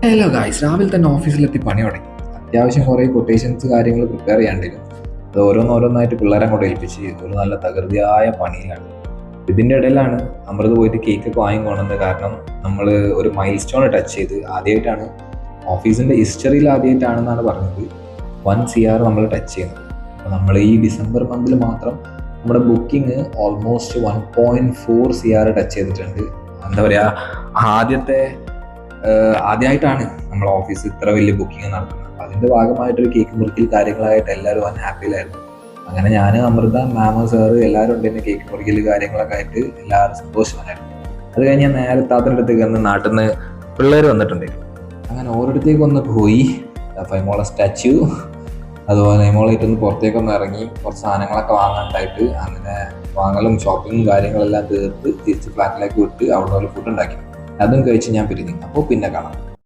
Hello guys, രാവിലെ തന്നെ ഓഫീസിലെത്തി പണി തുടങ്ങി. അത്യാവശ്യം കുറേ കൊട്ടേഷൻസ് കാര്യങ്ങൾ പ്രിപ്പയർ ചെയ്യാണ്ടിരുന്നു. അത് ഓരോന്നോരോന്നായിട്ട് പിള്ളേരെ അങ്ങോട്ട് ഏൽപ്പിച്ച് ഒരു നല്ല തകൃതിയായ പണിയാണ്. ഇതിൻ്റെ ഇടയിലാണ് അമൃത് പോയിട്ട് കേക്കൊക്കെ വാങ്ങിക്കൊണ്ടത്. കാരണം നമ്മൾ ഒരു മൈൽ സ്റ്റോൺ ടച്ച് ചെയ്ത് ആദ്യമായിട്ടാണ് ഓഫീസിൻ്റെ ഹിസ്റ്ററിയിൽ ആദ്യമായിട്ടാണെന്നാണ് പറഞ്ഞത് 1 CR നമ്മൾ ടച്ച് ചെയ്യുന്നത്. അപ്പോൾ നമ്മൾ ഈ ഡിസംബർ മന്തിൽ മാത്രം നമ്മുടെ ബുക്കിംഗ് ഓൾമോസ്റ്റ് 1.4 CR ടച്ച് ചെയ്തിട്ടുണ്ട്. എന്താ പറയുക, ആദ്യത്തെ ആദ്യമായിട്ടാണ് നമ്മൾ ഓഫീസ് ഇത്ര വലിയ ബുക്കിംഗ് നടത്തുന്നത്. അപ്പം അതിൻ്റെ ഭാഗമായിട്ടൊരു കേക്ക് മുറിക്കൽ കാര്യങ്ങളായിട്ട് എല്ലാവരും അൺഹാപ്പിയിലായിരുന്നു. അങ്ങനെ ഞാൻ, അമൃത, മാമ, സാറ് എല്ലാവരും ഉണ്ട്. തന്നെ കേക്ക് മുറിക്കൽ കാര്യങ്ങളൊക്കെ ആയിട്ട് എല്ലാവരും സന്തോഷമായിരുന്നു. അത് കഴിഞ്ഞ് ഞാൻ നേരെ താത്തൻ്റെ അടുത്തേക്ക് വന്ന് നാട്ടിൽ നിന്ന് പിള്ളേർ വന്നിട്ടുണ്ടായിരുന്നു. അങ്ങനെ ഓരോരുത്തേക്ക് ഒന്ന് പോയി ഫൈമോളെ സ്റ്റാച്യു, അതുപോലെ ഫൈമോളായിട്ടൊന്ന് പുറത്തേക്കൊന്ന് ഇറങ്ങി കുറച്ച് സാധനങ്ങളൊക്കെ വാങ്ങാനായിട്ട് അങ്ങനെ വാങ്ങലും ഷോപ്പിങ്ങും കാര്യങ്ങളെല്ലാം തീർത്ത് തിരിച്ച് ഫ്ലാറ്റിലേക്ക് വിട്ട് അവിടെ ഒരു ഫുഡ് ഉണ്ടാക്കി. അതും കഴിച്ച് ഞാൻ പിരിഞ്ഞു. അപ്പോൾ പിന്നെ കാണാം.